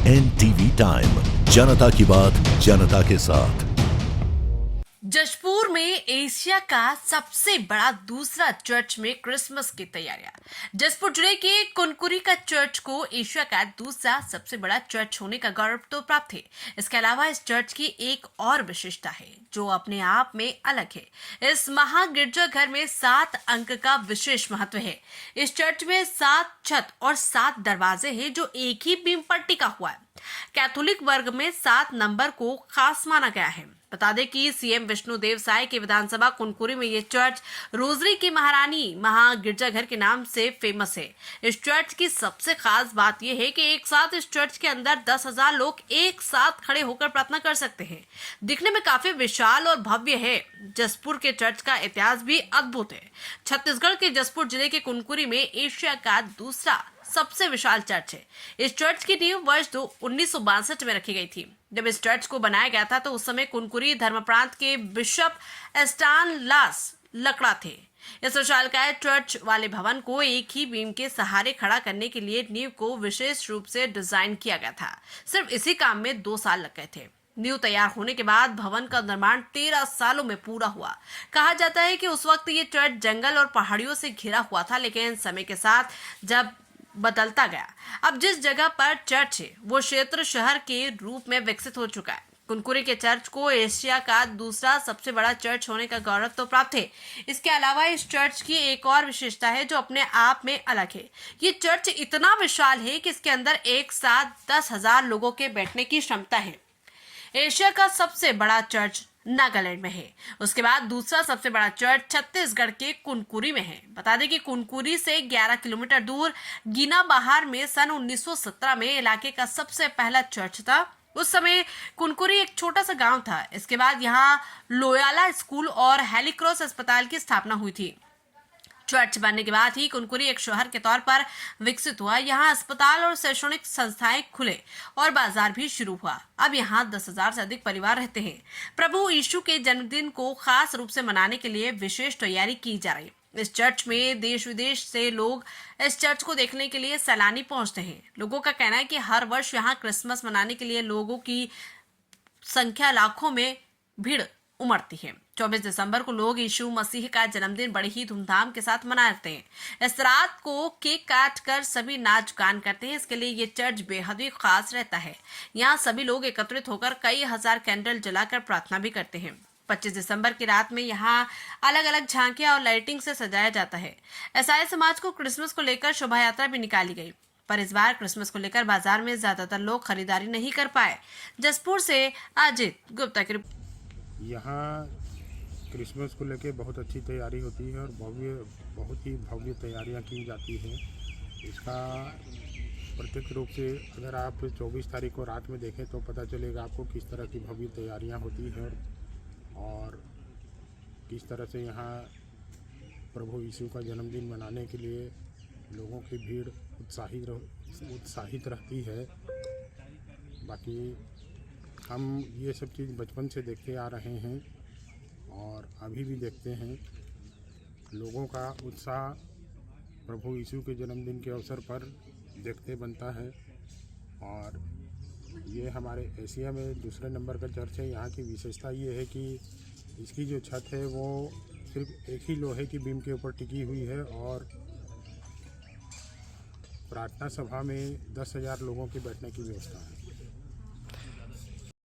NTV time, जनता की बात जनता के साथ। जशपुर में एशिया का सबसे बड़ा दूसरा चर्च में क्रिसमस की तैयारियां। जशपुर जिले के कुनकुरी का चर्च को एशिया का दूसरा सबसे बड़ा चर्च होने का गौरव तो प्राप्त है। इसके अलावा इस चर्च की एक और विशेषता है जो अपने आप में अलग है। इस महागिरजाघर में 7 अंक का विशेष महत्व है। इस चर्च में 7 छत और 7 दरवाजे हैं जो एक ही बीम पर टिका हुआ है। कैथोलिक वर्ग में 7 नंबर को खास माना गया है। बता दें कि सीएम विष्णुदेव साय के विधानसभा कुनकुरी में ये चर्च रोजरी की महारानी महागिरजाघर के नाम से फेमस है। इस चर्च की सबसे खास बात यह है कि एक साथ इस चर्च के अंदर 10,000 लोग एक साथ खड़े होकर प्रार्थना कर सकते हैं। दिखने में काफी विशाल और भव्य है। जसपुर के चर्च का इतिहास भी अद्भुत है। छत्तीसगढ़ के जसपुर जिले के कुनकुरी में एशिया का दूसरा सबसे विशाल चर्च है। इस चर्च की नींव वर्ष 1962 में रखी गई थी। जब इस चर्च को बनाया गया था तो उस समय कुनकुरी धर्म प्रांत के बिशप एस्टान लास लकड़ा थे। इस विशालकाय चर्च वाले भवन को एक ही बीम के सहारे खड़ा करने के लिए नींव को विशेष रूप से डिजाइन किया गया था। सिर्फ इसी काम में 2 साल लग गए थे। नींव तैयार होने के बाद भवन का निर्माण 13 सालों में पूरा हुआ। कहा जाता है कि उस वक्त ये चर्च जंगल और पहाड़ियों से घिरा हुआ था, लेकिन समय के साथ जब बदलता गया, अब जिस जगह पर चर्च है वो क्षेत्र शहर के रूप में विकसित हो चुका है। कुनकुरी के चर्च को एशिया का दूसरा सबसे बड़ा चर्च होने का गौरव तो प्राप्त है। इसके अलावा इस चर्च की एक और विशेषता है जो अपने आप में अलग है। ये चर्च इतना विशाल है कि इसके अंदर एक साथ 10,000 लोगों के बैठने की क्षमता है। एशिया का सबसे बड़ा चर्च नागालैंड में है। उसके बाद दूसरा सबसे बड़ा चर्च छत्तीसगढ़ के कुनकुरी में है। बता दें कि कुनकुरी से 11 किलोमीटर दूर गिना बहार में सन 1917 में इलाके का सबसे पहला चर्च था। उस समय कुनकुरी एक छोटा सा गांव था। इसके बाद यहाँ लोयाला स्कूल और हेलीक्रॉस अस्पताल की स्थापना हुई थी। चर्च बनने के बाद ही कुनकुरी एक शहर के तौर पर विकसित हुआ। यहाँ अस्पताल और शैक्षणिक संस्थाएं खुले और बाजार भी शुरू हुआ। अब यहाँ 10,000 से अधिक परिवार रहते हैं। प्रभु यीशु के जन्मदिन को खास रूप से मनाने के लिए विशेष तैयारी की जा रही है। इस चर्च में देश विदेश से लोग इस चर्च को देखने के लिए सैलानी पहुंचते हैं। लोगों का कहना है कि हर वर्ष यहाँ क्रिसमस मनाने के लिए लोगों की संख्या लाखों में भीड़ उमड़ती है। 24 दिसंबर को लोग यीशु मसीह का जन्मदिन बड़े ही धूमधाम के साथ मनाते हैं। इस रात को केक काट कर सभी नाच गान करते हैं। इसके लिए ये चर्च बेहद ही खास रहता है। यहाँ सभी लोग एकत्रित होकर कई हजार कैंडल जलाकर प्रार्थना भी करते हैं। 25 दिसंबर की रात में यहाँ अलग अलग झांकियां और लाइटिंग से सजाया जाता है। ईसाई समाज को क्रिसमस को लेकर शोभा यात्रा भी निकाली गई, पर इस बार क्रिसमस को लेकर बाजार में ज्यादातर लोग खरीदारी नहीं कर पाए। जसपुर से अजित गुप्ता की यहाँ क्रिसमस को लेके बहुत अच्छी तैयारी होती है और बहुत ही भव्य तैयारियां की जाती हैं। इसका प्रत्यक्ष रूप से अगर आप 24 तारीख को रात में देखें तो पता चलेगा आपको किस तरह की भव्य तैयारियां होती हैं और किस तरह से यहाँ प्रभु यीशु का जन्मदिन मनाने के लिए लोगों की भीड़ उत्साहित रहती है। बाकी हम ये सब चीज़ बचपन से देखते आ रहे हैं और अभी भी देखते हैं। लोगों का उत्साह प्रभु यीशु के जन्मदिन के अवसर पर देखते बनता है और ये हमारे एशिया में दूसरे नंबर का चर्च है। यहाँ की विशेषता ये है कि इसकी जो छत है वो सिर्फ एक ही लोहे की बीम के ऊपर टिकी हुई है और प्रार्थना सभा में 10,000 लोगों के बैठने की व्यवस्था है।